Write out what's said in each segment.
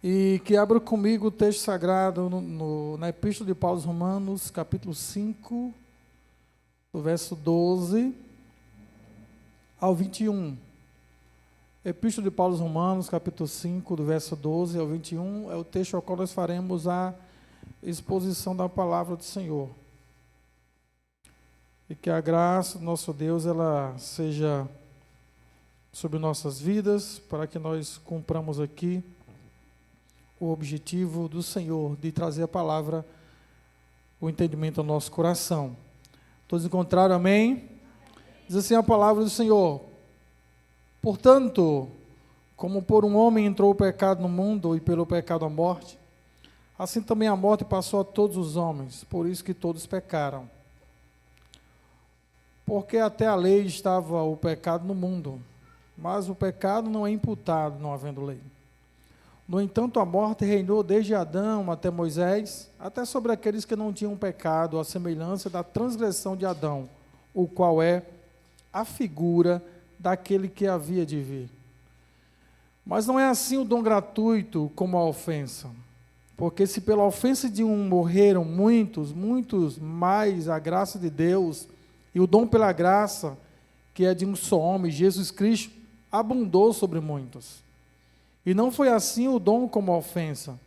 E que abra comigo o texto sagrado na Epístola de Paulo aos Romanos, capítulo 5, do verso 12 ao 21. Epístola de Paulo aos Romanos, capítulo 5, do verso 12 ao 21, é o texto ao qual nós faremos a exposição da palavra do Senhor. E que a graça do nosso Deus, ela seja sobre nossas vidas, para que nós cumpramos aqui o objetivo do Senhor, de trazer a palavra, o entendimento ao nosso coração. Todos encontraram, amém? Diz assim a palavra do Senhor: portanto, como por um homem entrou o pecado no mundo, e pelo pecado a morte, assim também a morte passou a todos os homens, por isso que todos pecaram. Porque até a lei estava o pecado no mundo, mas o pecado não é imputado não havendo lei. No entanto, a morte reinou desde Adão até Moisés, até sobre aqueles que não tinham pecado, à semelhança da transgressão de Adão, o qual é a figura daquele que havia de vir. Mas não é assim o dom gratuito como a ofensa. Porque se pela ofensa de um morreram muitos mais a graça de Deus, e o dom pela graça, que é de um só homem, Jesus Cristo, abundou sobre muitos. E não foi assim o dom como a ofensa,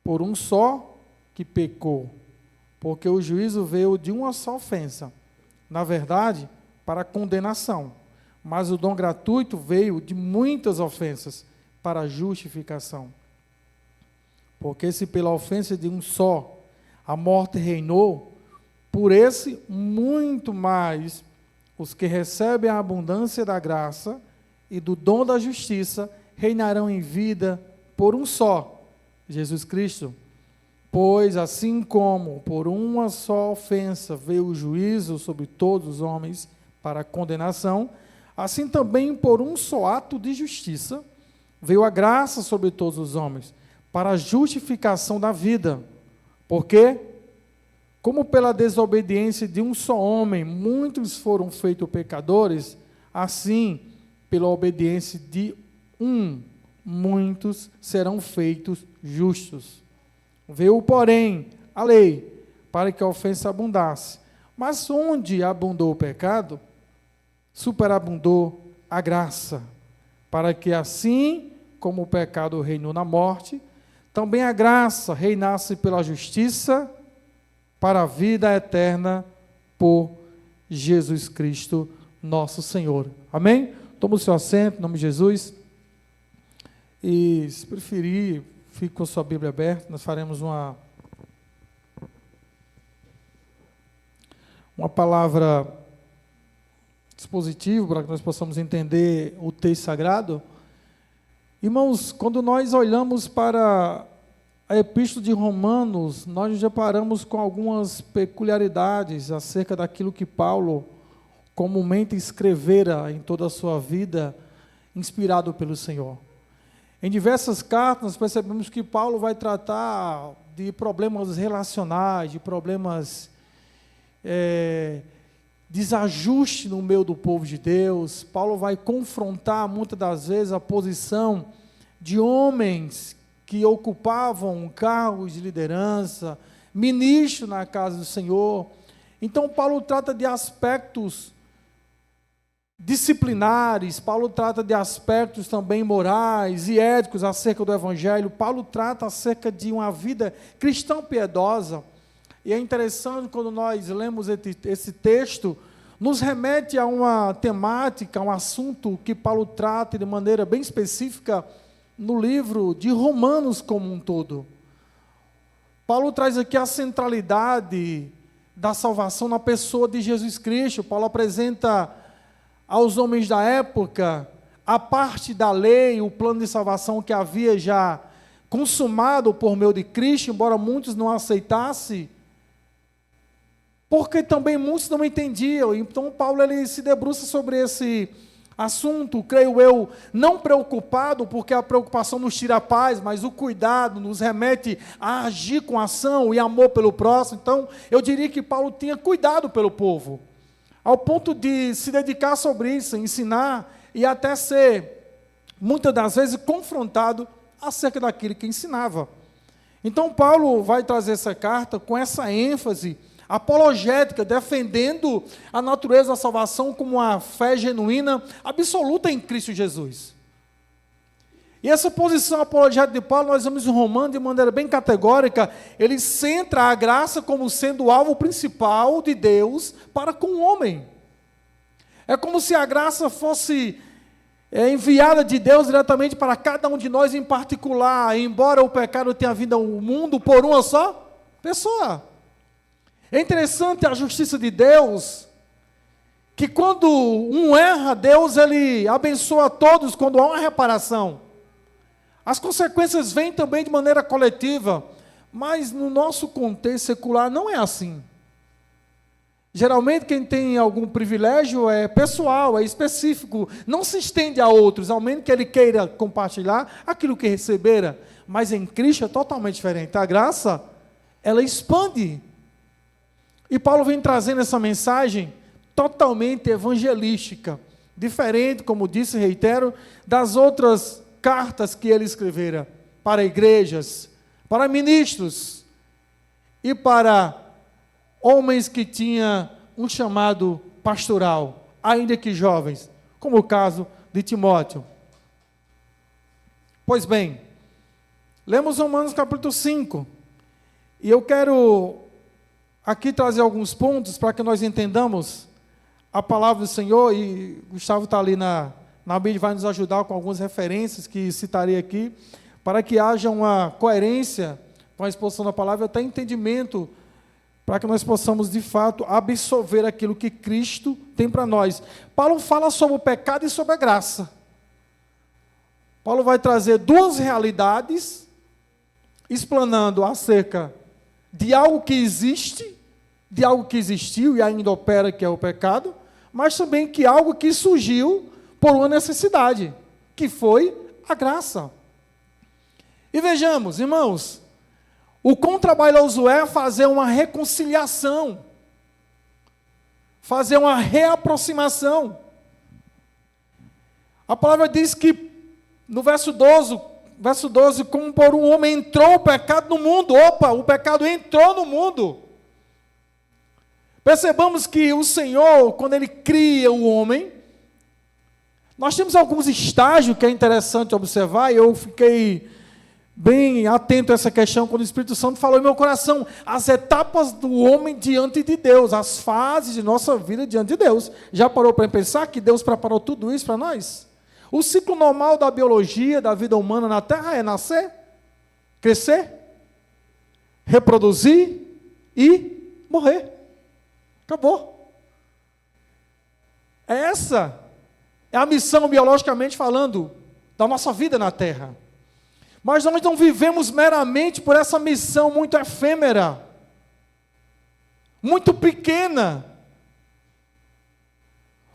por um só que pecou, porque o juízo veio de uma só ofensa, na verdade, para a condenação, mas o dom gratuito veio de muitas ofensas, para a justificação. Porque se pela ofensa de um só a morte reinou, por esse muito mais os que recebem a abundância da graça e do dom da justiça reinarão em vida por um só, Jesus Cristo. Pois assim como por uma só ofensa veio o juízo sobre todos os homens para a condenação, assim também por um só ato de justiça veio a graça sobre todos os homens para a justificação da vida. Porque, como pela desobediência de um só homem muitos foram feitos pecadores, assim, pela obediência de muitos serão feitos justos. Veio, porém, a lei, para que a ofensa abundasse. Mas onde abundou o pecado, superabundou a graça, para que assim como o pecado reinou na morte, também a graça reinasse pela justiça, para a vida eterna, por Jesus Cristo, nosso Senhor. Amém? Toma o seu assento, em nome de Jesus. E, se preferir, fique com a sua Bíblia aberta. Nós faremos uma palavra dispositiva para que nós possamos entender o texto sagrado. Irmãos, quando nós olhamos para a Epístola de Romanos, nós nos deparamos com algumas peculiaridades acerca daquilo que Paulo comumente escrevera em toda a sua vida, inspirado pelo Senhor. Em diversas cartas, nós percebemos que Paulo vai tratar de problemas relacionais, de problemas desajuste no meio do povo de Deus. Paulo vai confrontar, muitas das vezes, a posição de homens que ocupavam cargos de liderança, ministro na casa do Senhor. Então, Paulo trata de aspectos disciplinares, Paulo trata de aspectos também morais e éticos acerca do Evangelho. Paulo trata acerca de uma vida cristã piedosa. E é interessante quando nós lemos esse texto, nos remete a uma temática, a um assunto que Paulo trata de maneira bem específica no livro de Romanos como um todo. Paulo traz aqui a centralidade da salvação na pessoa de Jesus Cristo. Paulo apresenta aos homens da época a parte da lei, o plano de salvação que havia já consumado por meio de Cristo, embora muitos não aceitassem, porque também muitos não entendiam. Então Paulo ele se debruça sobre esse assunto, creio eu, não preocupado, porque a preocupação nos tira a paz, mas o cuidado nos remete a agir com ação e amor pelo próximo. Então eu diria que Paulo tinha cuidado pelo povo, ao ponto de se dedicar sobre isso, ensinar e até ser, muitas das vezes, confrontado acerca daquilo que ensinava. Então, Paulo vai trazer essa carta com essa ênfase apologética, defendendo a natureza da salvação como uma fé genuína, absoluta em Cristo Jesus. E essa posição apologética de Paulo, nós vemos em Romanos de maneira bem categórica, ele centra a graça como sendo o alvo principal de Deus para com o homem. É como se a graça fosse enviada de Deus diretamente para cada um de nós em particular, embora o pecado tenha vindo ao mundo por uma só pessoa. É interessante a justiça de Deus, que quando um erra, Deus ele abençoa todos quando há uma reparação. As consequências vêm também de maneira coletiva, mas no nosso contexto secular não é assim. Geralmente quem tem algum privilégio é pessoal, é específico, não se estende a outros, ao menos que ele queira compartilhar aquilo que recebera. Mas em Cristo é totalmente diferente. A graça, ela expande. E Paulo vem trazendo essa mensagem totalmente evangelística, diferente, como disse e reitero, das outras cartas que ele escrevera para igrejas, para ministros e para homens que tinham um chamado pastoral, ainda que jovens, como o caso de Timóteo. Pois bem, lemos Romanos capítulo 5, e eu quero aqui trazer alguns pontos para que nós entendamos a palavra do Senhor, e Gustavo está ali na Bíblia, vai nos ajudar com algumas referências que citarei aqui, para que haja uma coerência com a exposição da palavra, até entendimento, para que nós possamos, de fato, absorver aquilo que Cristo tem para nós. Paulo fala sobre o pecado e sobre a graça. Paulo vai trazer duas realidades, explanando acerca de algo que existe, de algo que existiu e ainda opera, que é o pecado, mas também que algo que surgiu por uma necessidade, que foi a graça. E vejamos, irmãos, o quão trabalhoso é fazer uma reconciliação, fazer uma reaproximação. A palavra diz que, no verso 12, como por um homem entrou o pecado no mundo. Opa, o pecado entrou no mundo. Percebamos que o Senhor, quando Ele cria o homem, nós temos alguns estágios que é interessante observar, e eu fiquei bem atento a essa questão quando o Espírito Santo falou em meu coração, as etapas do homem diante de Deus, as fases de nossa vida diante de Deus. Já parou para pensar que Deus preparou tudo isso para nós? O ciclo normal da biologia, da vida humana na Terra é nascer, crescer, reproduzir e morrer. Acabou. Essa é a missão, biologicamente falando, da nossa vida na Terra. Mas nós não vivemos meramente por essa missão muito efêmera, muito pequena.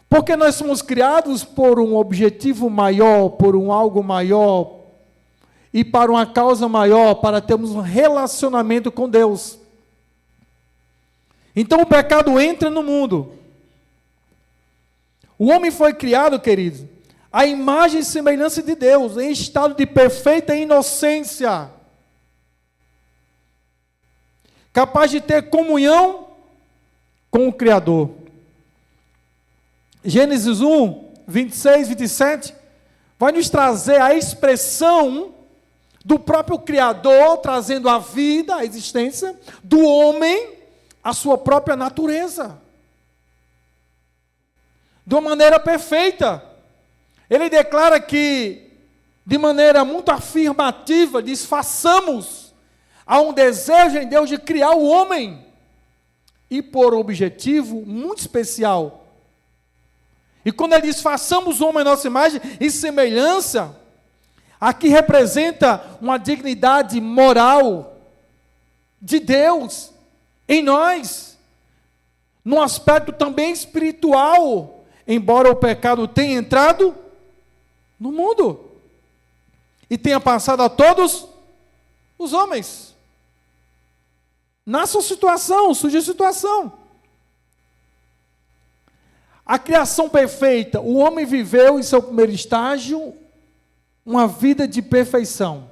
Porque nós somos criados por um objetivo maior, por um algo maior, e para uma causa maior, para termos um relacionamento com Deus. Então o pecado entra no mundo. O homem foi criado, queridos, à imagem e semelhança de Deus, em estado de perfeita inocência, capaz de ter comunhão com o Criador. Gênesis 1, 26, 27, vai nos trazer a expressão do próprio Criador, trazendo a vida, a existência do homem, a sua própria natureza, de uma maneira perfeita. Ele declara que, de maneira muito afirmativa, diz: façamos. Há um desejo em Deus de criar o homem, e por objetivo muito especial. E quando ele diz: façamos o homem à nossa imagem e semelhança, aqui representa uma dignidade moral de Deus em nós, num aspecto também espiritual, embora o pecado tenha entrado no mundo e tenha passado a todos os homens. Na sua situação, surge a situação. A criação perfeita, o homem viveu em seu primeiro estágio uma vida de perfeição.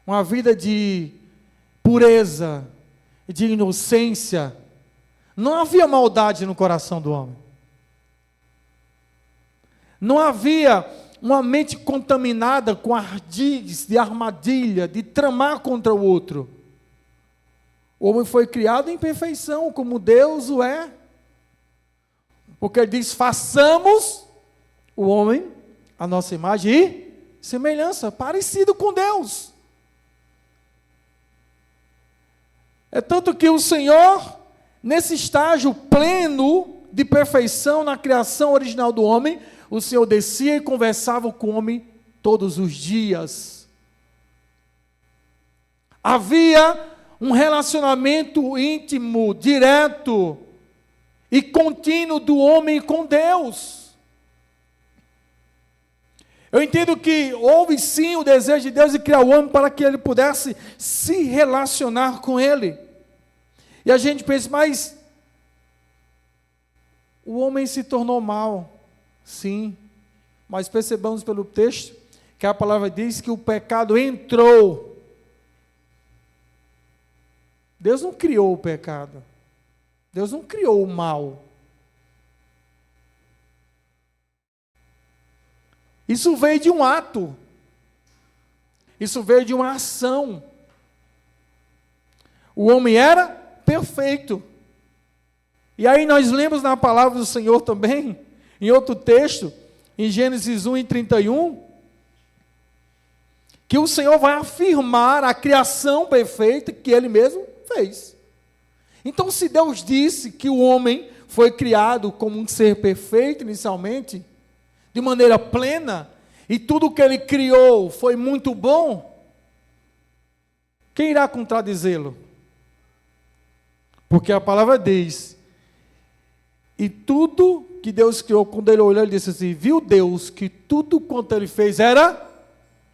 uma vida de pureza, de inocência. Não havia maldade no coração do homem. Não havia uma mente contaminada com ardis de armadilha, de tramar contra o outro. O homem foi criado em perfeição, como Deus o é. Porque ele diz, façamos o homem a nossa imagem e semelhança, parecido com Deus. É tanto que o Senhor, nesse estágio pleno de perfeição na criação original do homem, o Senhor descia e conversava com o homem todos os dias. Havia um relacionamento íntimo, direto e contínuo do homem com Deus. Eu entendo que houve sim o desejo de Deus de criar o homem para que ele pudesse se relacionar com ele. E a gente pensa, mas o homem se tornou mal. Sim, mas percebamos pelo texto que a palavra diz que o pecado entrou. Deus não criou o pecado. Deus não criou o mal. Isso veio de um ato. Isso veio de uma ação. O homem era perfeito. E aí nós lemos na palavra do Senhor também, em outro texto, em Gênesis 1 e 31, que o Senhor vai afirmar a criação perfeita que Ele mesmo fez. Então, se Deus disse que o homem foi criado como um ser perfeito inicialmente, de maneira plena, e tudo que Ele criou foi muito bom, quem irá contradizê-lo? Porque a palavra diz, e tudo que Deus criou, quando Ele olhou, Ele disse assim, viu Deus que tudo quanto Ele fez era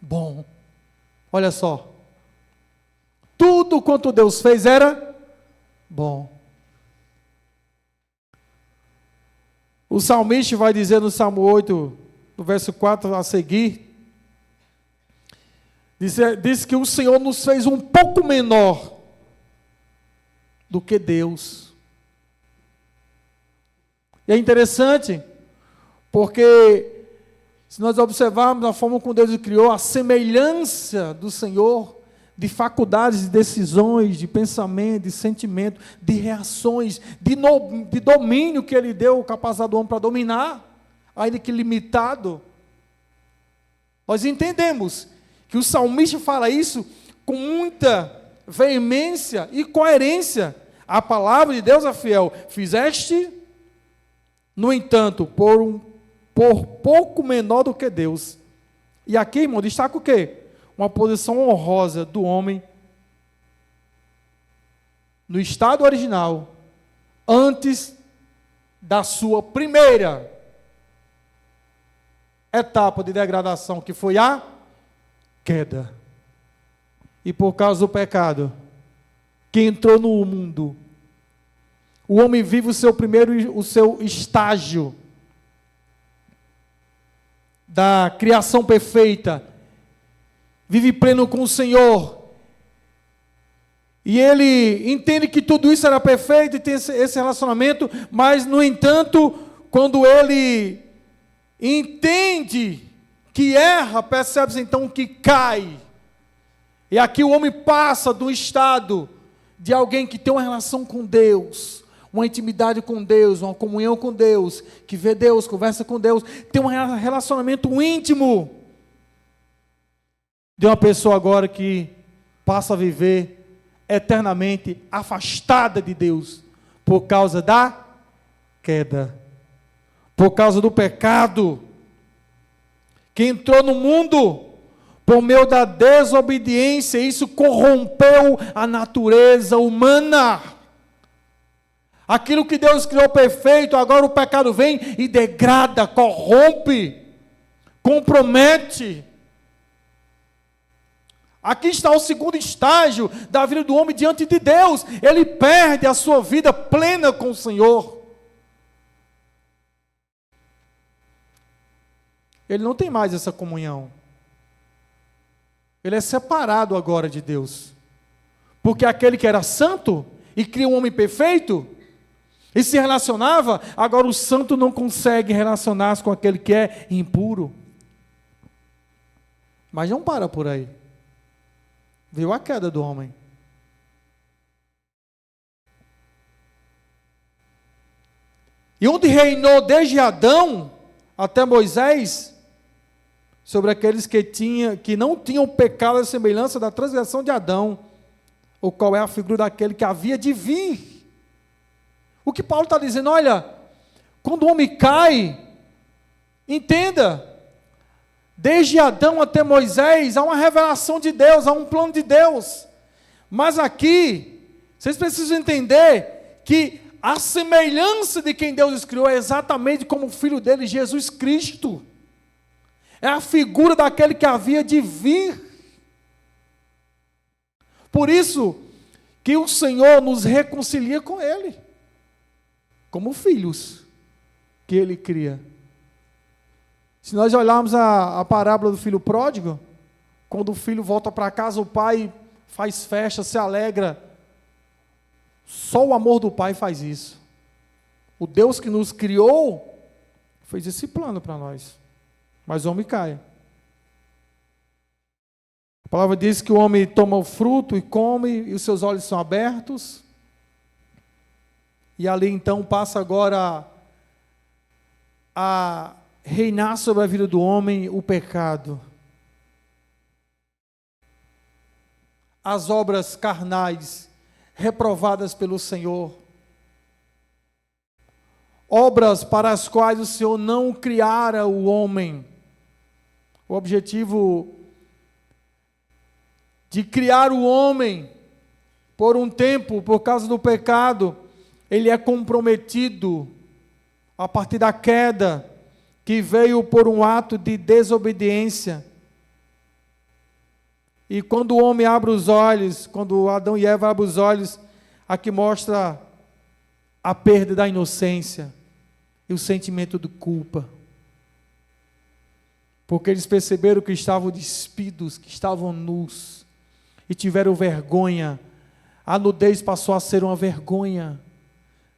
bom. Olha só, tudo quanto Deus fez era bom. O salmista vai dizer no Salmo 8, no verso 4 a seguir, diz que o Senhor nos fez um pouco menor do que Deus. E é interessante, porque se nós observarmos a forma como Deus o criou, a semelhança do Senhor, de faculdades, de decisões, de pensamento, de sentimento, de reações, de domínio que Ele deu, capacidade do homem para dominar, ainda que limitado. Nós entendemos que o salmista fala isso com muita veemência e coerência. A palavra de Deus é fiel. Fizeste, no entanto, por pouco menor do que Deus. E aqui, irmão, destaca o quê? Uma posição honrosa do homem no estado original, antes da sua primeira etapa de degradação, que foi a queda. E por causa do pecado que entrou no mundo, o homem vive o seu estágio da criação perfeita, vive pleno com o Senhor, e ele entende que tudo isso era perfeito e tem esse relacionamento, mas, no entanto, quando ele entende que erra, percebe-se então que cai. E aqui o homem passa do estado de alguém que tem uma relação com Deus, uma intimidade com Deus, uma comunhão com Deus, que vê Deus, conversa com Deus, tem um relacionamento íntimo, de uma pessoa agora que passa a viver eternamente afastada de Deus, por causa da queda, por causa do pecado, que entrou no mundo por meio da desobediência. Isso corrompeu a natureza humana. Aquilo que Deus criou perfeito, agora o pecado vem e degrada, corrompe, compromete. Aqui está o segundo estágio da vida do homem diante de Deus. Ele perde a sua vida plena com o Senhor. Ele não tem mais essa comunhão. Ele é separado agora de Deus. Porque aquele que era santo e cria um homem perfeito e se relacionava, agora o santo não consegue relacionar-se com aquele que é impuro. Mas não para por aí. Veio a queda do homem. E onde reinou desde Adão até Moisés, sobre aqueles que não tinham pecado à semelhança da transgressão de Adão, o qual é a figura daquele que havia de vir. O que Paulo está dizendo, olha, quando o homem cai, entenda, desde Adão até Moisés, há uma revelação de Deus, há um plano de Deus. Mas aqui, vocês precisam entender que a semelhança de quem Deus criou é exatamente como o Filho dele, Jesus Cristo. É a figura daquele que havia de vir. Por isso que o Senhor nos reconcilia com Ele, como filhos que Ele cria. Se nós olharmos a parábola do filho pródigo, quando o filho volta para casa, o pai faz festa, se alegra. Só o amor do pai faz isso. O Deus que nos criou fez esse plano para nós. Mas o homem cai. A palavra diz que o homem toma o fruto e come, e os seus olhos são abertos. E ali então passa agora a reinar sobre a vida do homem o pecado. As obras carnais reprovadas pelo Senhor. Obras para as quais o Senhor não criara o homem. O objetivo de criar o homem por um tempo, por causa do pecado, ele é comprometido a partir da queda, que veio por um ato de desobediência. E quando o homem abre os olhos, quando Adão e Eva abrem os olhos, aqui mostra a perda da inocência e o sentimento de culpa. Porque eles perceberam que estavam despidos, que estavam nus, e tiveram vergonha. A nudez passou a ser uma vergonha.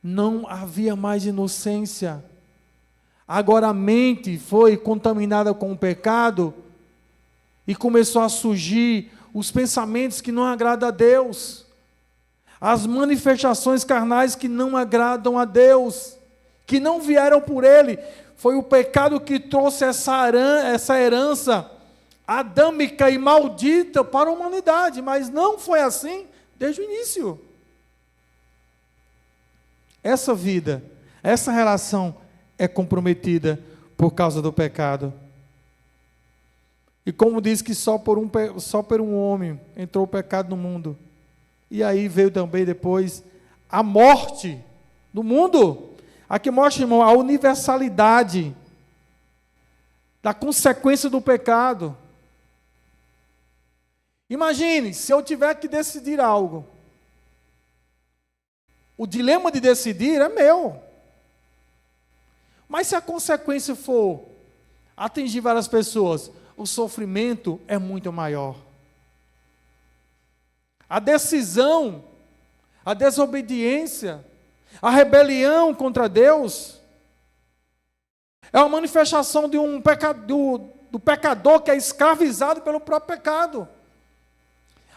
Não havia mais inocência. Agora a mente foi contaminada com o pecado e começou a surgir os pensamentos que não agradam a Deus, as manifestações carnais que não agradam a Deus, que não vieram por Ele. Foi o pecado que trouxe essa herança adâmica e maldita para a humanidade, mas não foi assim desde o início. Essa vida, essa relação é comprometida por causa do pecado. E como diz que só por um homem entrou o pecado no mundo. E aí veio também depois a morte no mundo. Aqui mostra, irmão, a universalidade da consequência do pecado. Imagine, se eu tiver que decidir algo. O dilema de decidir é meu. Mas se a consequência for atingir várias pessoas, o sofrimento é muito maior. A decisão, a desobediência, a rebelião contra Deus é uma manifestação de do pecador que é escravizado pelo próprio pecado.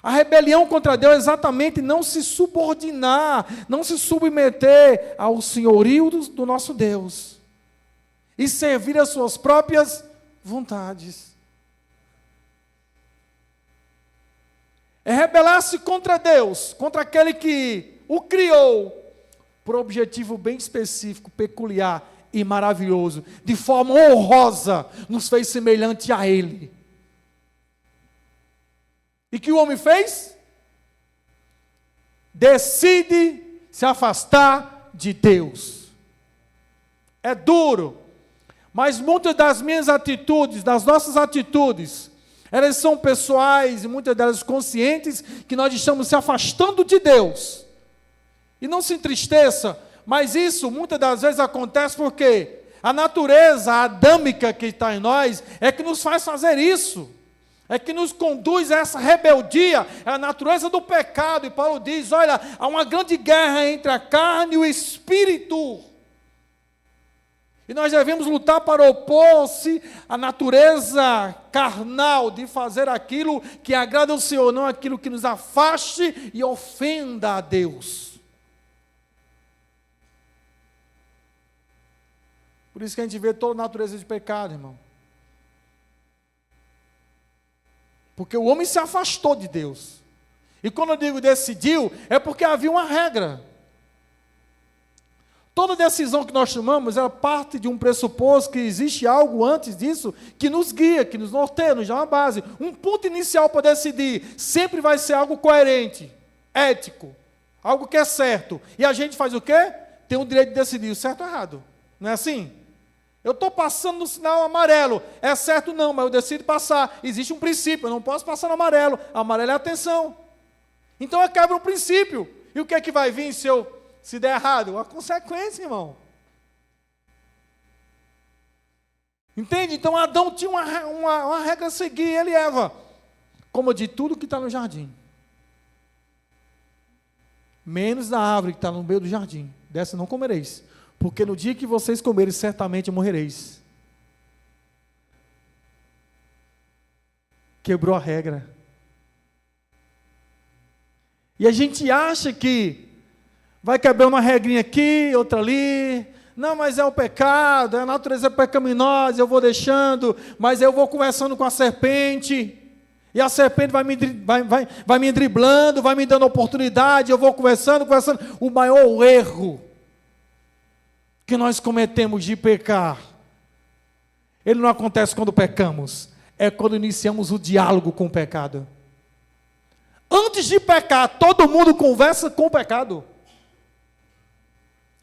A rebelião contra Deus é exatamente não se subordinar, não se submeter ao senhorio do nosso Deus e servir as suas próprias vontades. É rebelar-se contra Deus, contra aquele que o criou, por um objetivo bem específico, peculiar e maravilhoso, de forma honrosa, nos fez semelhante a Ele. E que o homem fez? Decide se afastar de Deus. É duro, mas muitas das minhas atitudes, das nossas atitudes, elas são pessoais e muitas delas conscientes que nós estamos se afastando de Deus. E não se entristeça, mas isso muitas das vezes acontece porque a natureza adâmica que está em nós é que nos faz fazer isso. é que nos conduz a essa rebeldia, é a natureza do pecado. E Paulo diz, olha, há uma grande guerra entre a carne e o espírito. E nós devemos lutar para opor-se à natureza carnal de fazer aquilo que agrada ao Senhor, não aquilo que nos afaste e ofenda a Deus. Por isso que a gente vê toda a natureza de pecado, irmão. Porque o homem se afastou de Deus. E quando eu digo decidiu, é porque havia uma regra. Toda decisão que nós tomamos, ela parte de um pressuposto que existe algo antes disso que nos guia, que nos norteia, nos dá uma base. Um ponto inicial para decidir sempre vai ser algo coerente, ético, algo que é certo. E a gente faz o quê? Tem o direito de decidir o certo ou errado. Não é assim? Eu estou passando no sinal amarelo. É certo não, mas eu decido passar. Existe um princípio, eu não posso passar no amarelo. Amarelo é atenção. Então eu quebro o princípio. E o que é que vai vir se der errado? A consequência, irmão. Entende? Então Adão tinha uma regra a seguir, ele e Eva. Como de tudo que está no jardim. Menos da árvore que está no meio do jardim. Dessa não comereis. Porque no dia que vocês comerem, certamente morrereis. Quebrou a regra. E a gente acha que vai quebrar uma regrinha aqui, outra ali. Não, mas é o pecado, é a natureza pecaminosa, eu vou deixando, mas eu vou conversando com a serpente. E a serpente vai me driblando, vai me dando oportunidade, eu vou conversando. O maior erro que nós cometemos de pecar, ele não acontece quando pecamos, é quando iniciamos o diálogo com o pecado. Antes de pecar, todo mundo conversa com o pecado.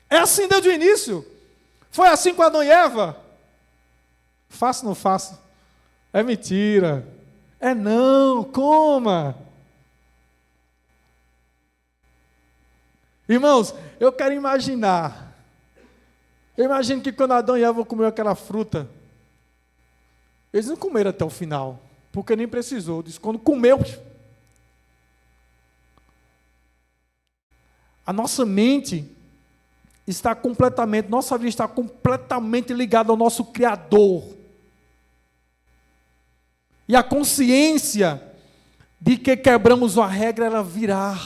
É assim desde o início. Foi assim com Adão e Eva. Faço ou não faço? É mentira. É não, coma. Irmãos, eu quero imaginar. Eu imagino que quando Adão e Eva comeram aquela fruta, eles não comeram até o final, porque nem precisou. Diz, quando comeu, a nossa mente está completamente, nossa vida está completamente ligada ao nosso Criador. E a consciência de que quebramos a regra, ela virá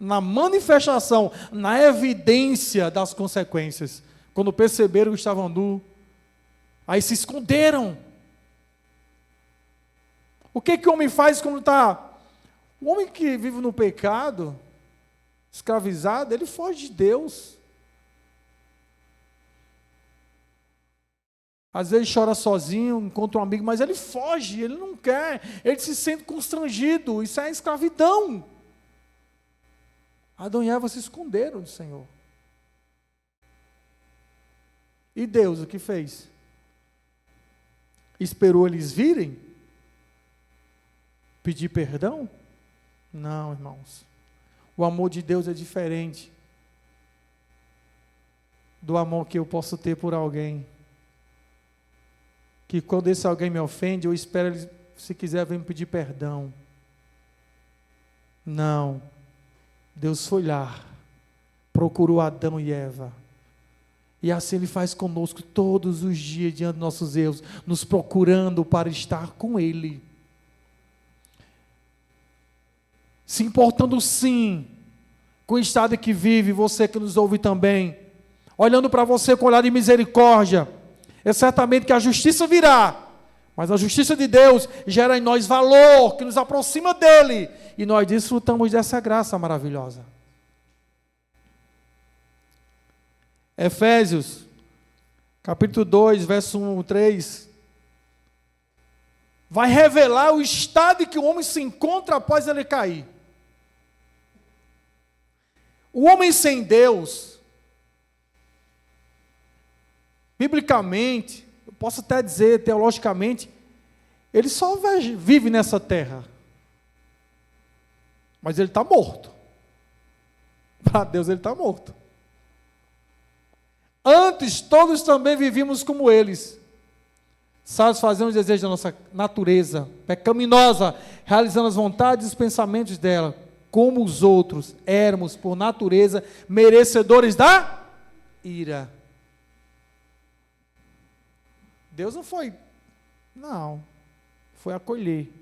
na manifestação, na evidência das consequências. Quando perceberam que estavam nus, aí se esconderam. O que o homem faz quando está... O homem que vive no pecado, escravizado, ele foge de Deus. Às vezes chora sozinho, encontra um amigo, mas ele foge, ele não quer, ele se sente constrangido, isso é escravidão. Adão e Eva se esconderam do Senhor. E Deus o que fez? Esperou eles virem? Pedir perdão? Não, irmãos. O amor de Deus é diferente do amor que eu posso ter por alguém. Que quando esse alguém me ofende, eu espero ele, se quiser, vir me pedir perdão. Não. Deus foi lá, procurou Adão e Eva. E assim Ele faz conosco todos os dias, diante dos nossos erros, nos procurando para estar com Ele. Se importando sim com o estado em que vive, você que nos ouve também, olhando para você com olhar de misericórdia. É certamente que a justiça virá, mas a justiça de Deus gera em nós valor, que nos aproxima dEle, e nós desfrutamos dessa graça maravilhosa. Efésios, capítulo 2, verso 1 a 3, vai revelar o estado em que o homem se encontra após ele cair. O homem sem Deus, biblicamente, eu posso até dizer teologicamente, ele só vive nessa terra, mas ele está morto. Para Deus ele está morto. Antes todos também vivíamos como eles, satisfazendo os desejos da nossa natureza pecaminosa, realizando as vontades e os pensamentos dela, como os outros éramos, por natureza, merecedores da ira. Deus não foi acolher.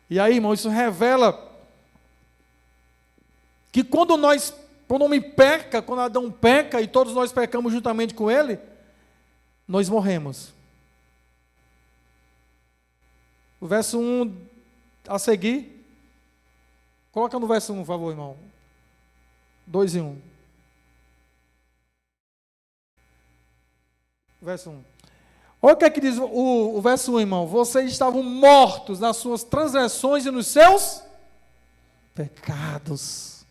E aí, irmão, isso revela que quando o homem peca, quando Adão peca, e todos nós pecamos juntamente com ele, nós morremos. O verso 1 a seguir, coloca no verso 1, por favor, irmão. 2 e 1. Verso 1. Olha o que é que diz o verso 1, irmão. Vocês estavam mortos nas suas transgressões e nos seus pecados.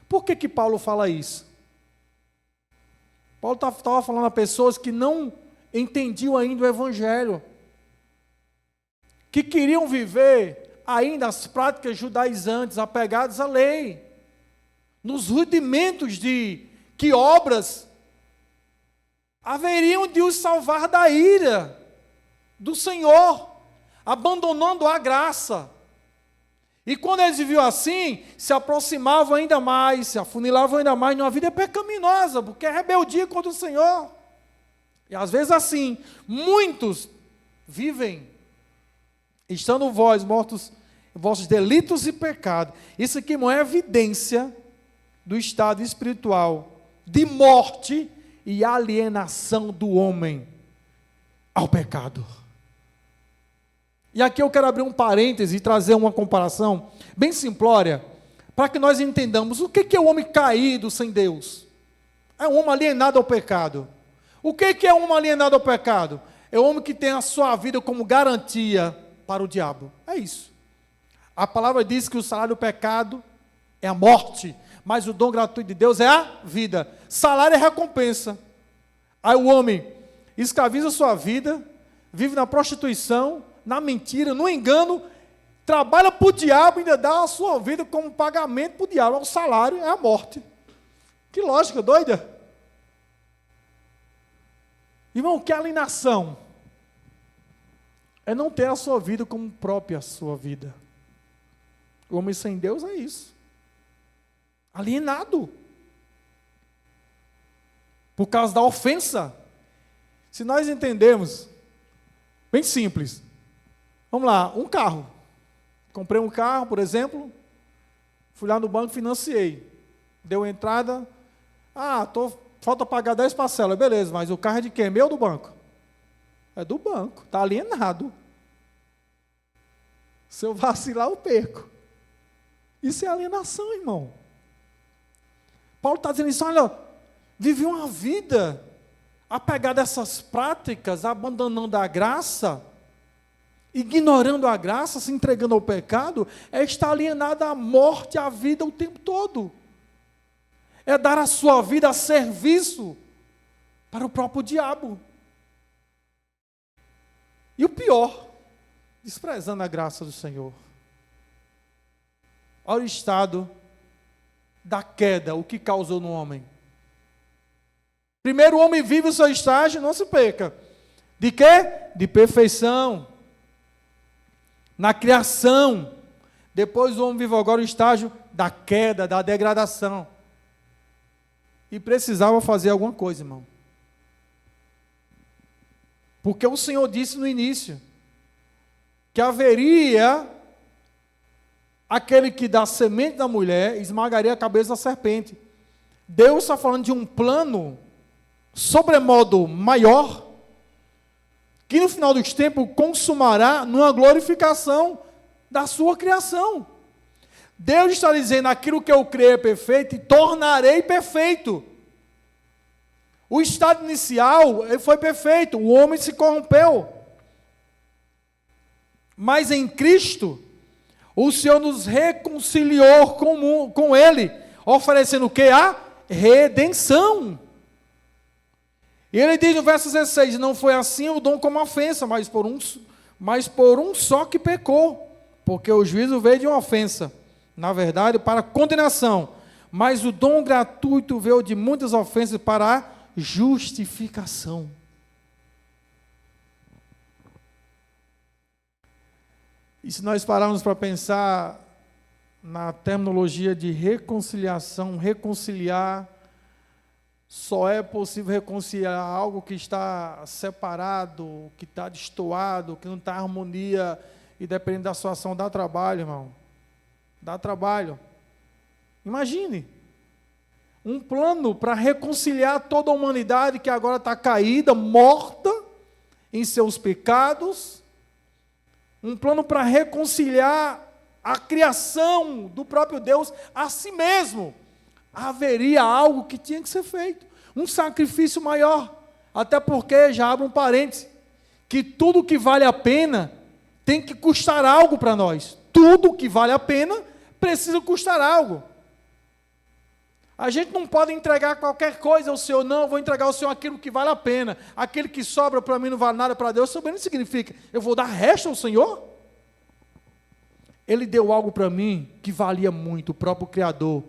Por que Paulo fala isso? Paulo estava falando a pessoas que não entendiam ainda o Evangelho, que queriam viver ainda as práticas judaizantes, apegadas à lei, nos rudimentos de que obras haveriam de os salvar da ira do Senhor, abandonando a graça. E quando eles viviam assim, se aproximavam ainda mais, se afunilavam ainda mais numa vida pecaminosa, porque é rebeldia contra o Senhor. E às vezes assim, muitos vivem, estando vós mortos em vossos delitos e pecados. Isso aqui não é evidência do estado espiritual de morte e alienação do homem ao pecado. E aqui eu quero abrir um parêntese e trazer uma comparação bem simplória, para que nós entendamos o que é o homem caído sem Deus. É um homem alienado ao pecado. O que é um homem alienado ao pecado? É o homem que tem a sua vida como garantia para o diabo. É isso. A palavra diz que o salário do pecado é a morte, mas o dom gratuito de Deus é a vida. Salário é recompensa. Aí o homem escraviza a sua vida, vive na prostituição, na mentira, no engano, trabalha para o diabo e ainda dá a sua vida como pagamento para o diabo. O salário é a morte. Que lógica doida. Irmão, que alienação é não ter a sua vida como própria sua vida. O homem sem Deus é isso. Alienado. Por causa da ofensa. Se nós entendemos, bem simples. Vamos lá, um carro. Comprei um carro, por exemplo, fui lá no banco, financiei. Deu entrada, falta pagar 10 parcelas, beleza, mas o carro é de quem? Meu ou do banco? É do banco, está alienado. Se eu vacilar, eu perco. Isso é alienação, irmão. Paulo está dizendo isso, olha, vive uma vida apegada a essas práticas, abandonando a graça, ignorando a graça, se entregando ao pecado, é estar alienado à morte, à vida o tempo todo. É dar a sua vida a serviço para o próprio diabo. E o pior, desprezando a graça do Senhor. Olha o estado da queda, o que causou no homem. Primeiro o homem vive o seu estágio, não se peca. De quê? De perfeição. Na criação. Depois o homem vive agora o estágio da queda, da degradação. E precisava fazer alguma coisa, irmão. Porque o Senhor disse no início que haveria aquele que da semente da mulher esmagaria a cabeça da serpente. Deus está falando de um plano sobremodo maior, que no final dos tempos consumará numa glorificação da sua criação. Deus está dizendo, aquilo que eu criei é perfeito e tornarei perfeito. O estado inicial foi perfeito, o homem se corrompeu. Mas em Cristo, o Senhor nos reconciliou com Ele, oferecendo o que? A redenção. E ele diz no verso 16, não foi assim o dom como ofensa, mas por um só que pecou, porque o juízo veio de uma ofensa, na verdade, para condenação, mas o dom gratuito veio de muitas ofensas para a justificação. E se nós pararmos para pensar na terminologia de reconciliação, reconciliar, só é possível reconciliar algo que está separado, que está destoado, que não está em harmonia, e dependendo da situação, dá trabalho, irmão. Dá trabalho. Imagine, um plano para reconciliar toda a humanidade que agora está caída, morta em seus pecados, um plano para reconciliar a criação do próprio Deus a si mesmo. Haveria algo que tinha que ser feito, um sacrifício maior, até porque, já abro um parêntese, que tudo que vale a pena tem que custar algo para nós, tudo que vale a pena precisa custar algo. A gente não pode entregar qualquer coisa ao Senhor, não, eu vou entregar ao Senhor aquilo que vale a pena, aquele que sobra para mim não vale nada para Deus, isso também não significa, eu vou dar resto ao Senhor? Ele deu algo para mim que valia muito, o próprio Criador,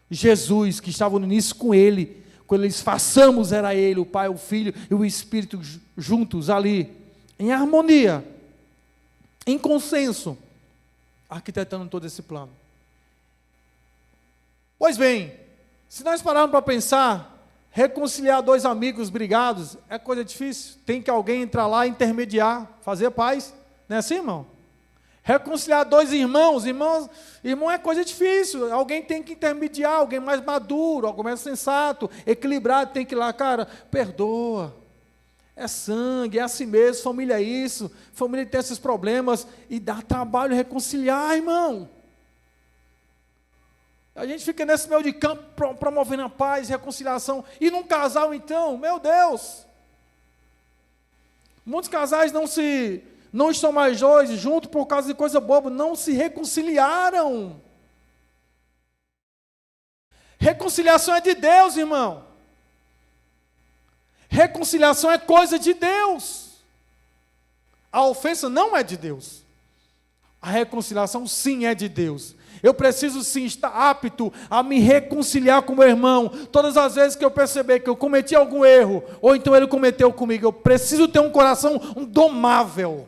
Jesus, que estava no início com Ele, quando eles façamos, era Ele, o Pai, o Filho e o Espírito juntos ali, em harmonia, em consenso, arquitetando todo esse plano. Pois bem, se nós pararmos para pensar, reconciliar dois amigos brigados é coisa difícil, tem que alguém entrar lá, intermediar, fazer paz, não é assim, irmão? Reconciliar dois irmãos é coisa difícil, alguém tem que intermediar, alguém mais maduro, alguém mais sensato, equilibrado, tem que ir lá, cara, perdoa, é sangue, é assim mesmo, família é isso, família tem esses problemas, e dá trabalho reconciliar, irmão. A gente fica nesse meio de campo, promovendo a paz, reconciliação, e num casal então, meu Deus, muitos casais não estão mais hoje juntos por causa de coisa boba, não se reconciliaram. Reconciliação é de Deus, irmão. Reconciliação é coisa de Deus. A ofensa não é de Deus. A reconciliação sim é de Deus. Eu preciso sim estar apto a me reconciliar com meu irmão. Todas as vezes que eu perceber que eu cometi algum erro, ou então ele cometeu comigo, eu preciso ter um coração domável.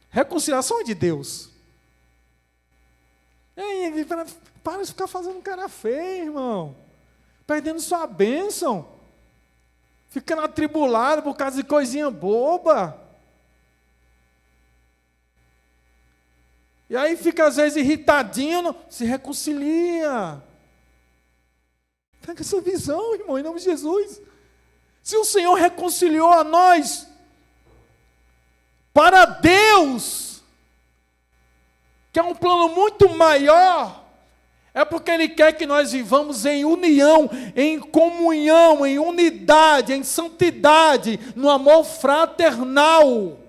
Reconciliação é de Deus. Ei, para de ficar fazendo cara feia, irmão. Perdendo sua bênção. Ficando atribulado por causa de coisinha boba. E aí fica às vezes irritadinho, se reconcilia. Pega essa visão, irmão, em nome de Jesus. Se o Senhor reconciliou a nós, para Deus, que é um plano muito maior, é porque Ele quer que nós vivamos em união, em comunhão, em unidade, em santidade, no amor fraternal.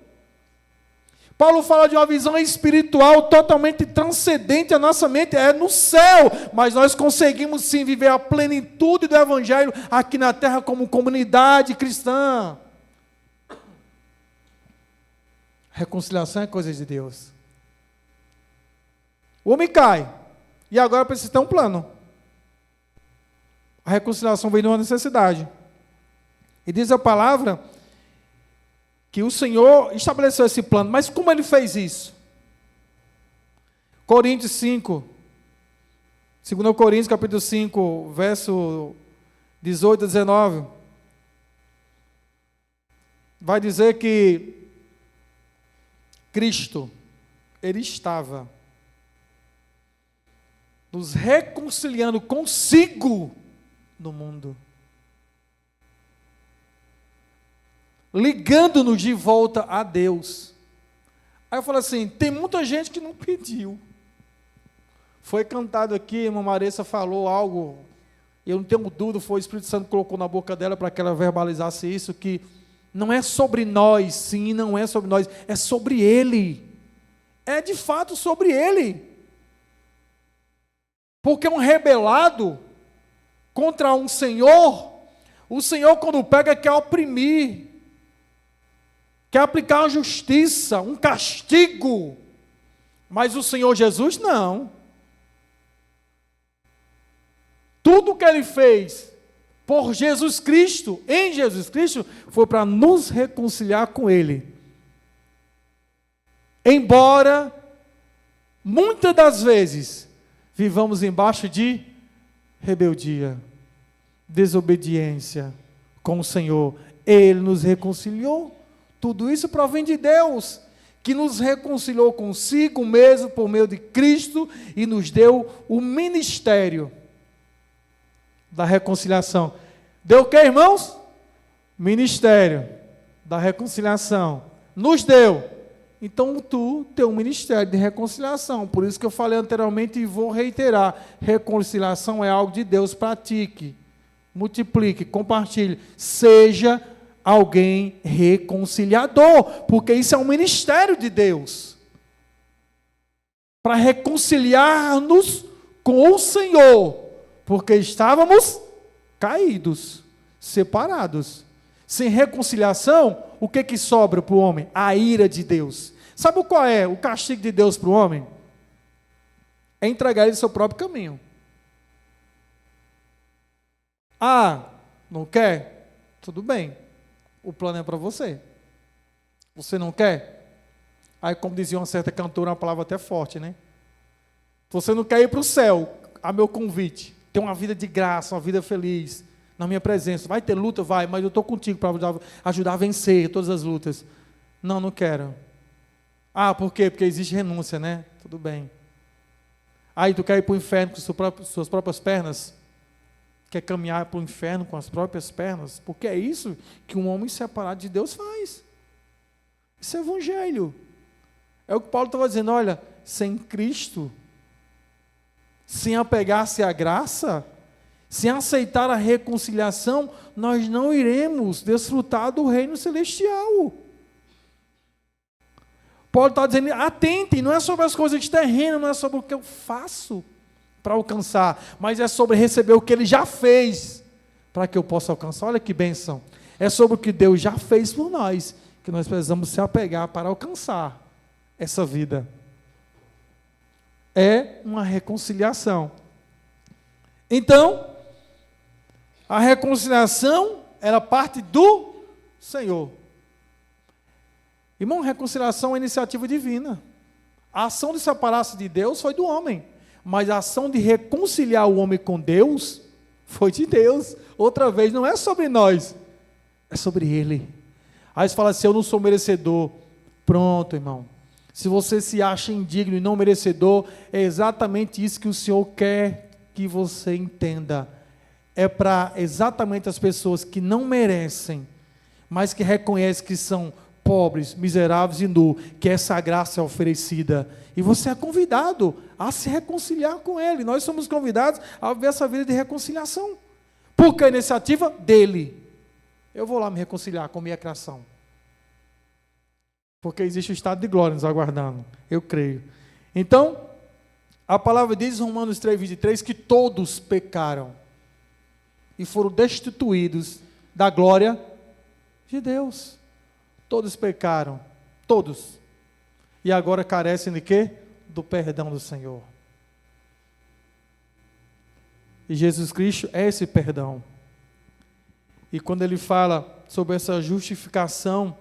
Paulo fala de uma visão espiritual totalmente transcendente à nossa mente, é no céu, mas nós conseguimos sim viver a plenitude do Evangelho aqui na terra como comunidade cristã. Reconciliação é coisa de Deus. O homem cai, e agora precisa ter um plano. A reconciliação vem de uma necessidade. E diz a palavra que o Senhor estabeleceu esse plano, mas como Ele fez isso? Coríntios 5, 2 Coríntios capítulo 5, verso 18 a 19, vai dizer que Cristo, Ele estava nos reconciliando consigo no mundo, ligando-nos de volta a Deus. Aí eu falo assim, tem muita gente que não pediu. Foi cantado aqui, a irmã Maressa falou algo, eu não tenho dúvida, foi o Espírito Santo que colocou na boca dela para que ela verbalizasse isso, que não é sobre nós, sim, não é sobre nós, é sobre Ele. É de fato sobre Ele. Porque um rebelado contra um Senhor, o Senhor quando pega quer oprimir, quer aplicar uma justiça, um castigo, mas o Senhor Jesus não. Tudo que Ele fez por Jesus Cristo, em Jesus Cristo, foi para nos reconciliar com Ele. Embora, muitas das vezes, vivamos embaixo de rebeldia, desobediência com o Senhor. Ele nos reconciliou. Tudo isso provém de Deus, que nos reconciliou consigo mesmo por meio de Cristo e nos deu o ministério da reconciliação. Deu o que, irmãos? Ministério da reconciliação. Nos deu. Então tu tem um ministério de reconciliação. Por isso que eu falei anteriormente e vou reiterar. Reconciliação é algo de Deus. Pratique, multiplique, compartilhe. Seja alguém reconciliador, porque isso é um ministério de Deus. Para reconciliar-nos com o Senhor, porque estávamos caídos, separados. Sem reconciliação, o que sobra para o homem? A ira de Deus. Sabe qual é o castigo de Deus para o homem? É entregar ele seu próprio caminho. Ah, não quer? Tudo bem. O plano é para você. Você não quer? Aí, como dizia uma certa cantora, uma palavra até forte, né? Você não quer ir para o céu, a meu convite. Ter uma vida de graça, uma vida feliz, na minha presença. Vai ter luta? Vai, mas eu estou contigo para ajudar a vencer todas as lutas. Não, não quero. Ah, por quê? Porque existe renúncia, né? Tudo bem. Aí tu quer ir para o inferno com suas próprias pernas? Quer caminhar para o inferno com as próprias pernas? Porque é isso que um homem separado de Deus faz. Isso é evangelho. É o que Paulo estava dizendo, olha, sem Cristo, sem apegar-se à graça, sem aceitar a reconciliação, nós não iremos desfrutar do reino celestial. Paulo está dizendo, atentem, não é sobre as coisas terrenas, não é sobre o que eu faço para alcançar, mas é sobre receber o que Ele já fez, para que eu possa alcançar. Olha que bênção. É sobre o que Deus já fez por nós, que nós precisamos se apegar para alcançar essa vida. É uma reconciliação. Então, a reconciliação, ela parte do Senhor. Irmão, reconciliação é uma iniciativa divina. A ação de separar-se de Deus foi do homem, mas a ação de reconciliar o homem com Deus foi de Deus. Outra vez, não é sobre nós, é sobre Ele. Aí você fala assim, eu não sou merecedor. Pronto, irmão. Se você se acha indigno e não merecedor, é exatamente isso que o Senhor quer que você entenda. É para exatamente as pessoas que não merecem, mas que reconhecem que são pobres, miseráveis e nus, que essa graça é oferecida. E você é convidado a se reconciliar com Ele. Nós somos convidados a ver essa vida de reconciliação. Porque a iniciativa dEle. Eu vou lá me reconciliar com a minha criação. Porque existe o estado de glória nos aguardando. Eu creio. Então, a palavra diz em Romanos 3:23 que todos pecaram e foram destituídos da glória de Deus. Todos pecaram, todos. E agora carecem de quê? Do perdão do Senhor. E Jesus Cristo é esse perdão. E quando Ele fala sobre essa justificação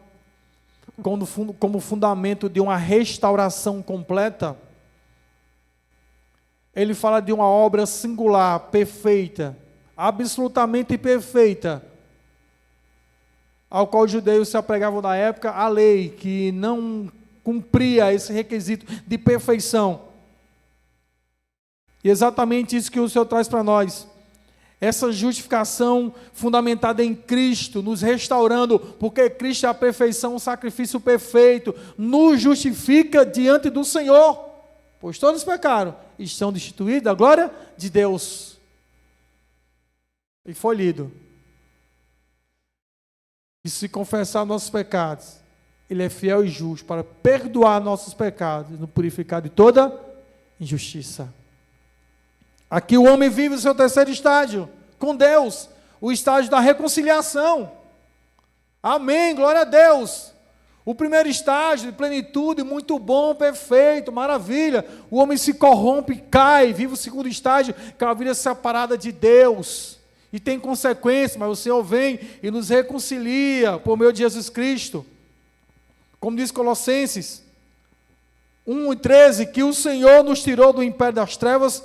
como fundamento de uma restauração completa, Ele fala de uma obra singular, perfeita, absolutamente perfeita, ao qual os judeus se apegavam na época, a lei, que não cumpria esse requisito de perfeição. E exatamente isso que o Senhor traz para nós. Essa justificação fundamentada em Cristo, nos restaurando, porque Cristo é a perfeição, o sacrifício perfeito, nos justifica diante do Senhor, pois todos pecaram e estão destituídos da glória de Deus. E foi lido. E se confessar nossos pecados, Ele é fiel e justo para perdoar nossos pecados e nos purificar de toda injustiça. Aqui o homem vive o seu terceiro estágio, com Deus, o estágio da reconciliação. Amém, glória a Deus. O primeiro estágio de plenitude, muito bom, perfeito, maravilha. O homem se corrompe, cai, vive o segundo estágio, que é uma vida separada de Deus. E tem consequências, mas o Senhor vem e nos reconcilia por meio de Jesus Cristo. Como diz Colossenses, 1:13, que o Senhor nos tirou do império das trevas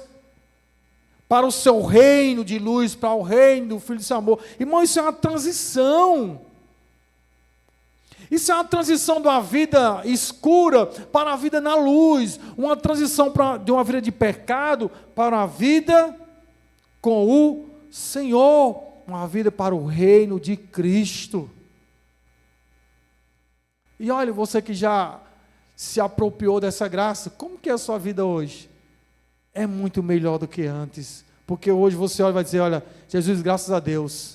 para o seu reino de luz, para o reino do Filho de seu amor. Irmão, isso é uma transição. Isso é uma transição de uma vida escura para a vida na luz. Uma transição de uma vida de pecado para uma vida com o Senhor. Uma vida para o reino de Cristo. E olha, você que já se apropriou dessa graça, como que é a sua vida hoje? É muito melhor do que antes. Porque hoje você olha e vai dizer, olha, Jesus, graças a Deus.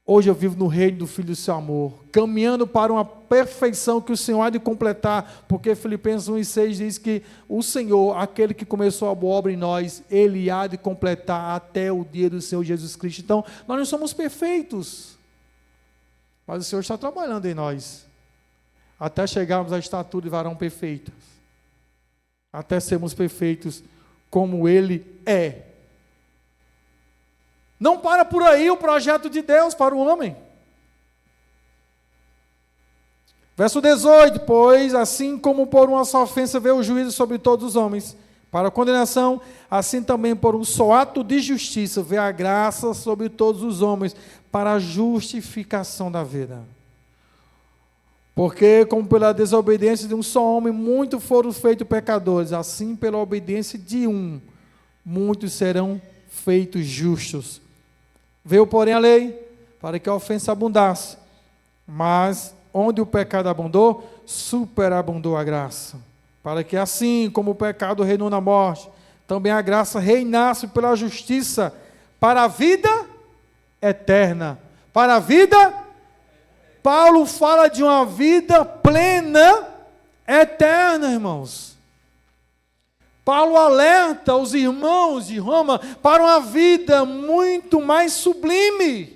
Hoje eu vivo no reino do Filho do seu amor, caminhando para uma perfeição que o Senhor há de completar, porque Filipenses 1:6 diz que o Senhor, aquele que começou a boa obra em nós, Ele há de completar até o dia do Senhor Jesus Cristo. Então, nós não somos perfeitos, mas o Senhor está trabalhando em nós, até chegarmos à estatura de varão perfeito, até sermos perfeitos como Ele é. Não para por aí o projeto de Deus para o homem. Verso 18, pois assim como por uma só ofensa veio o juízo sobre todos os homens, para a condenação, assim também por um só ato de justiça veio a graça sobre todos os homens, para a justificação da vida. Porque como pela desobediência de um só homem, muitos foram feitos pecadores, assim pela obediência de um, muitos serão feitos justos. Veio, porém, a lei, para que a ofensa abundasse, mas onde o pecado abundou, superabundou a graça, para que assim como o pecado reinou na morte, também a graça reinasse pela justiça, para a vida eterna. Para a vida, Paulo fala de uma vida plena, eterna, irmãos. Paulo alerta os irmãos de Roma para uma vida muito mais sublime.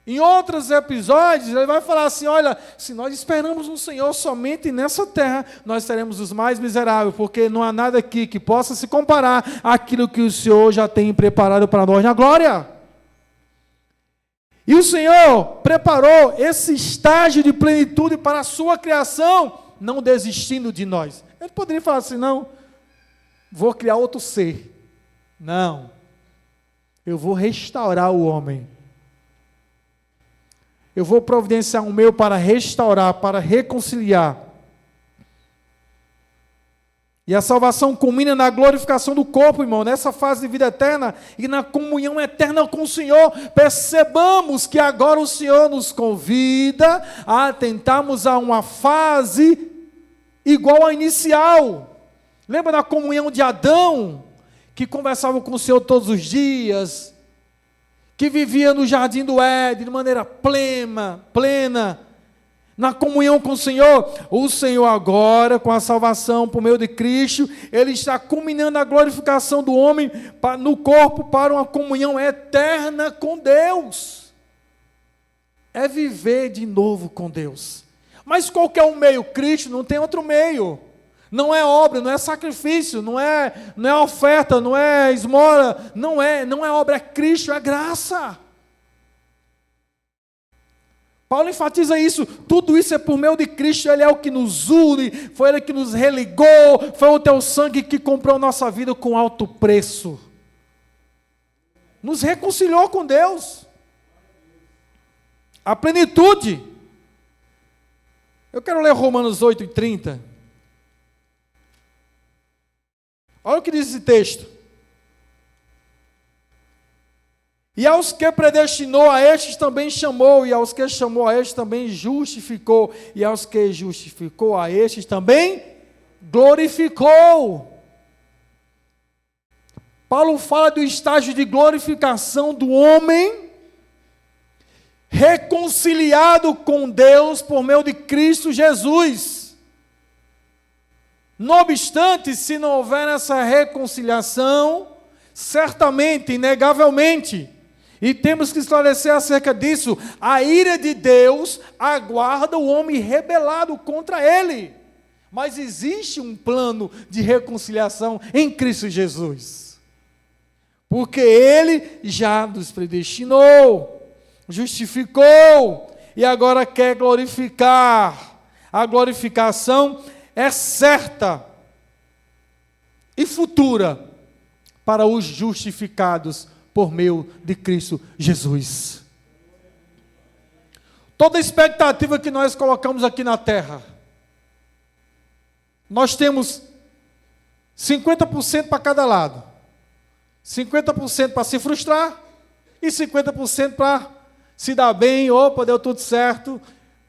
Em outros episódios, ele vai falar assim, olha, se nós esperamos no Senhor somente nessa terra, nós seremos os mais miseráveis, porque não há nada aqui que possa se comparar àquilo que o Senhor já tem preparado para nós na glória. E o Senhor preparou esse estágio de plenitude para a sua criação, não desistindo de nós. Ele poderia falar assim, não, vou criar outro ser. Não. Eu vou restaurar o homem. Eu vou providenciar um meio para restaurar, para reconciliar. E a salvação culmina na glorificação do corpo, irmão, nessa fase de vida eterna e na comunhão eterna com o Senhor. Percebamos que agora o Senhor nos convida a atentarmos a uma fase igual à inicial. Lembra da comunhão de Adão, que conversava com o Senhor todos os dias, que vivia no jardim do Éden de maneira plena, na comunhão com o Senhor agora, com a salvação por meio de Cristo, Ele está culminando a glorificação do homem no corpo para uma comunhão eterna com Deus. É viver de novo com Deus. Mas qual que é o meio? Cristo, não tem outro meio. Não é obra, não é sacrifício, não é oferta, não é esmola, não é obra, é Cristo, é graça. Paulo enfatiza isso, tudo isso é por meio de Cristo, Ele é o que nos une, foi Ele que nos religou, foi o teu sangue que comprou nossa vida com alto preço. Nos reconciliou com Deus. A plenitude. Eu quero ler Romanos 8:30. Olha o que diz esse texto. E aos que predestinou, a estes também chamou, e aos que chamou, a estes também justificou, e aos que justificou, a estes também glorificou. Paulo fala do estágio de glorificação do homem, reconciliado com Deus por meio de Cristo Jesus. Não obstante, se não houver essa reconciliação, certamente, inegavelmente, e temos que esclarecer acerca disso, a ira de Deus aguarda o homem rebelado contra Ele. Mas existe um plano de reconciliação em Cristo Jesus. Porque Ele já nos predestinou, justificou, e agora quer glorificar A glorificação é certa e futura para os justificados por meio de Cristo Jesus. Toda expectativa que nós colocamos aqui na terra, nós temos 50% para cada lado. 50% para se frustrar e 50% para se dar bem. Opa, deu tudo certo,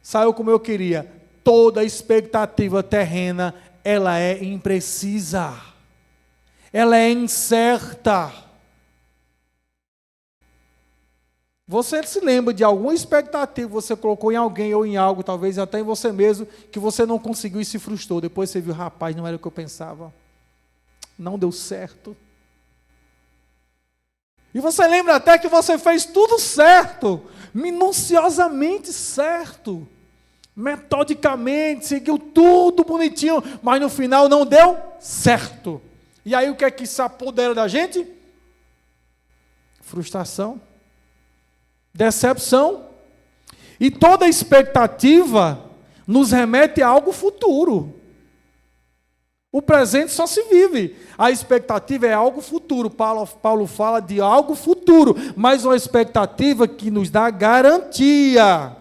saiu como eu queria. Toda expectativa terrena, ela é imprecisa. Ela é incerta. Você se lembra de alguma expectativa que você colocou em alguém ou em algo, talvez até em você mesmo, que você não conseguiu e se frustrou. Depois você viu, rapaz, não era o que eu pensava. Não deu certo. E você lembra até que você fez tudo certo, minuciosamente certo, metodicamente, seguiu tudo bonitinho, mas no final não deu certo. E aí o que é que se apodera da gente? Frustração, decepção. E toda expectativa nos remete a algo futuro. O presente só se vive. A expectativa é algo futuro. Paulo fala de algo futuro, mas uma expectativa que nos dá garantia.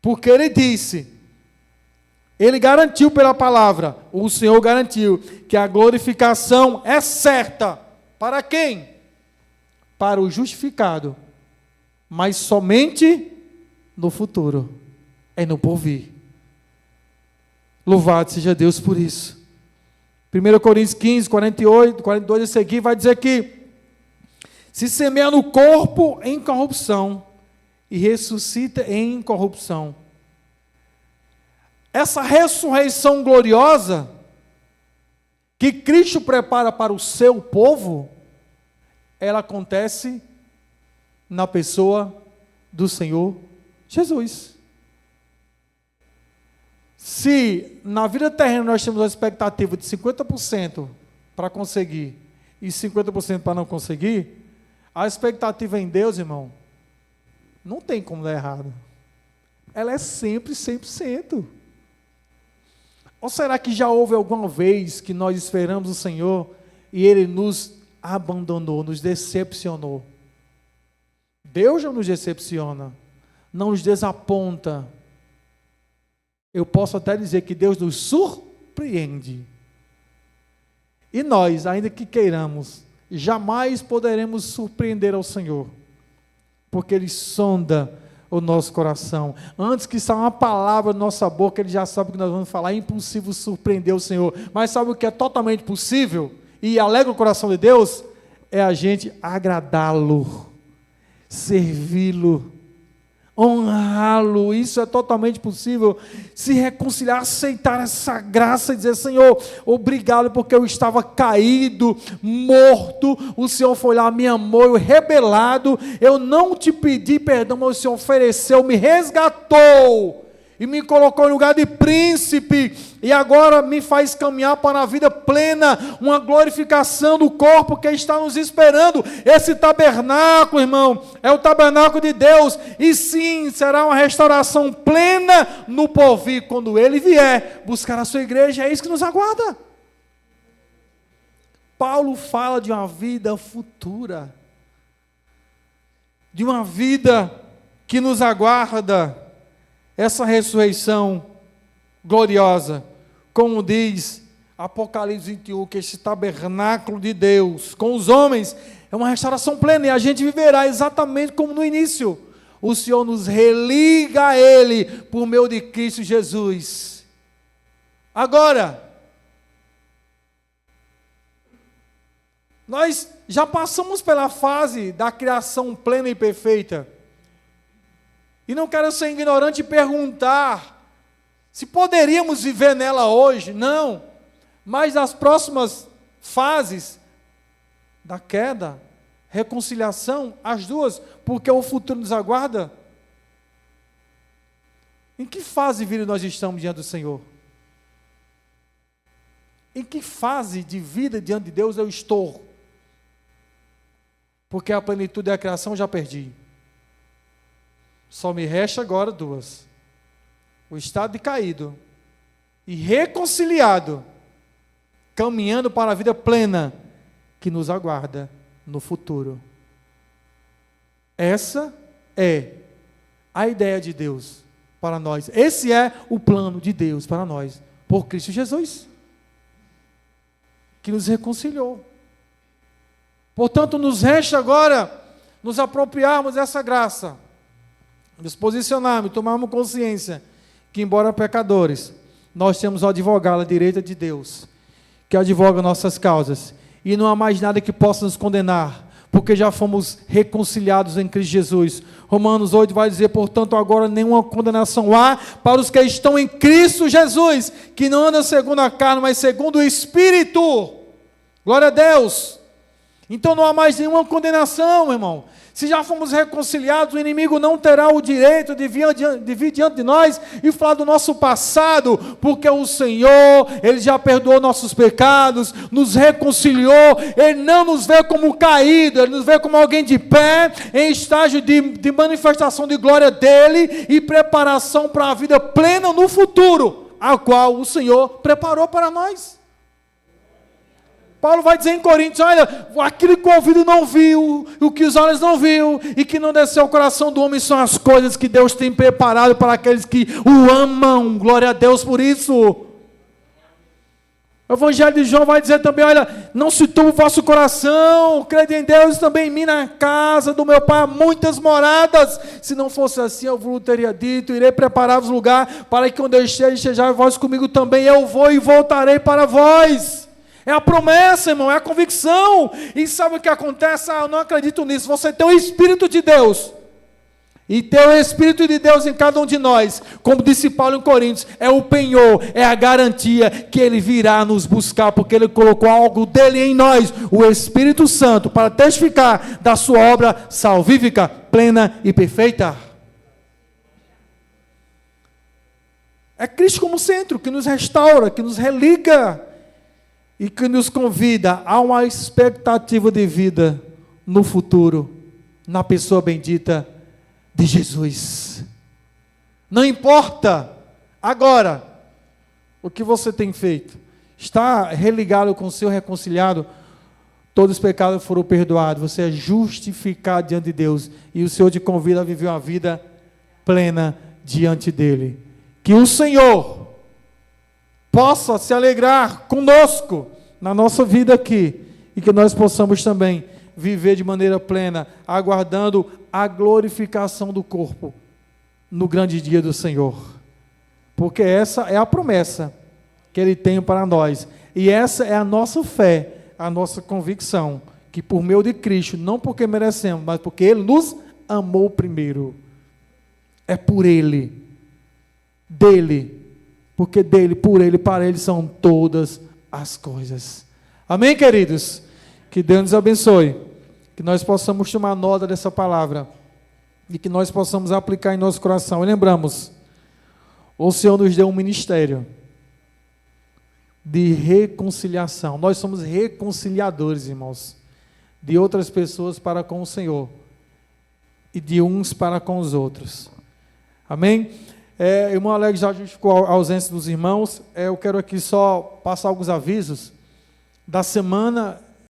Porque ele disse, ele garantiu pela palavra, o Senhor garantiu, que a glorificação é certa. Para quem? Para o justificado. Mas somente no futuro. É no porvir. Louvado seja Deus por isso. 1 Coríntios 15, 48, 42 a seguir vai dizer que se semeia no corpo em corrupção e ressuscita em incorrupção. Essa ressurreição gloriosa que Cristo prepara para o seu povo, ela acontece na pessoa do Senhor Jesus. Se na vida terrena nós temos uma expectativa de 50% para conseguir e 50% para não conseguir, a expectativa em Deus, irmão, não tem como dar errado. Ela é sempre 100%. Ou será que já houve alguma vez que nós esperamos o Senhor e Ele nos abandonou, nos decepcionou? Deus não nos decepciona, não nos desaponta. Eu posso até dizer que Deus nos surpreende. E nós, ainda que queiramos, jamais poderemos surpreender ao Senhor, porque Ele sonda o nosso coração. Antes que saia uma palavra da nossa boca, Ele já sabe o que nós vamos falar. É impossível surpreender o Senhor. Mas sabe o que é totalmente possível? E alegra o coração de Deus? É a gente agradá-lo, servi-lo, honrá-lo. Isso é totalmente possível. Se reconciliar, aceitar essa graça e dizer: Senhor, obrigado porque eu estava caído, morto, o Senhor foi lá, me amou, eu rebelado, eu não te pedi perdão, mas o Senhor ofereceu, me resgatou e me colocou em lugar de príncipe, e agora me faz caminhar para a vida plena, uma glorificação do corpo que está nos esperando. Esse tabernáculo, irmão, é o tabernáculo de Deus, e sim, será uma restauração plena no porvir, quando Ele vier buscar a sua igreja. É isso que nos aguarda. Paulo fala de uma vida futura, de uma vida que nos aguarda, essa ressurreição gloriosa, como diz Apocalipse 21, que esse tabernáculo de Deus com os homens é uma restauração plena, e a gente viverá exatamente como no início. O Senhor nos religa a Ele por meio de Cristo Jesus. Agora, nós já passamos pela fase da criação plena e perfeita. E não quero ser ignorante e perguntar se poderíamos viver nela hoje. Não. Mas as próximas fases da queda, reconciliação, as duas, porque o futuro nos aguarda. Em que fase de vida nós estamos diante do Senhor? Em que fase de vida diante de Deus eu estou? Porque a plenitude da criação eu já perdi. Só me resta agora duas: o estado de caído, e reconciliado, caminhando para a vida plena que nos aguarda no futuro. Essa é a ideia de Deus para nós. Esse é o plano de Deus para nós, por Cristo Jesus, que nos reconciliou. Portanto, nos resta agora nos apropriarmos dessa graça, nos posicionarmos, tomarmos consciência que, embora pecadores, nós temos o advogado à direita de Deus, que advoga nossas causas, e não há mais nada que possa nos condenar, porque já fomos reconciliados em Cristo Jesus. Romanos 8 vai dizer, portanto, agora nenhuma condenação há para os que estão em Cristo Jesus, que não andam segundo a carne, mas segundo o Espírito. Glória a Deus. Então não há mais nenhuma condenação, irmão. Se já fomos reconciliados, o inimigo não terá o direito de vir diante de nós e falar do nosso passado, porque o Senhor, Ele já perdoou nossos pecados, nos reconciliou, Ele não nos vê como caído, Ele nos vê como alguém de pé, em estágio de manifestação de glória dEle e preparação para a vida plena no futuro, a qual o Senhor preparou para nós. Paulo vai dizer em Coríntios, olha, aquilo que o ouvido não viu, o que os olhos não viu, e que não desceu ao coração do homem, são as coisas que Deus tem preparado para aqueles que o amam. Glória a Deus por isso. O Evangelho de João vai dizer também, olha, não se turbe o vosso coração, crede em Deus e também em mim. Na casa do meu Pai há muitas moradas. Se não fosse assim, eu vos teria dito, irei preparar-vos lugar, para que quando eu esteja vós comigo também, eu vou e voltarei para vós. É a promessa, irmão, é a convicção. E sabe o que acontece? Eu não acredito nisso. Você tem o Espírito de Deus. E ter o Espírito de Deus em cada um de nós, como disse Paulo em Coríntios, é o penhor, é a garantia que Ele virá nos buscar, porque Ele colocou algo dEle em nós, o Espírito Santo, para testificar da sua obra salvífica, plena e perfeita. É Cristo como centro, que nos restaura, que nos religa, e que nos convida a uma expectativa de vida no futuro, na pessoa bendita de Jesus. Não importa agora o que você tem feito, está religado com o seu reconciliado, todos os pecados foram perdoados, você é justificado diante de Deus, e o Senhor te convida a viver uma vida plena diante dEle. Que o Senhor possa se alegrar conosco na nossa vida aqui, e que nós possamos também viver de maneira plena, aguardando a glorificação do corpo no grande dia do Senhor, porque essa é a promessa que Ele tem para nós, e essa é a nossa fé, a nossa convicção, que por meio de Cristo, não porque merecemos, mas porque Ele nos amou primeiro, é por Ele, dEle, porque dEle, por Ele, para Ele são todas as coisas. Amém, queridos? Que Deus nos abençoe, que nós possamos tomar nota dessa palavra, e que nós possamos aplicar em nosso coração. E lembramos, o Senhor nos deu um ministério de reconciliação. Nós somos reconciliadores, irmãos, de outras pessoas para com o Senhor, e de uns para com os outros. Amém? Irmão Alex já justificou a ausência dos irmãos. Eu quero aqui só passar alguns avisos da semana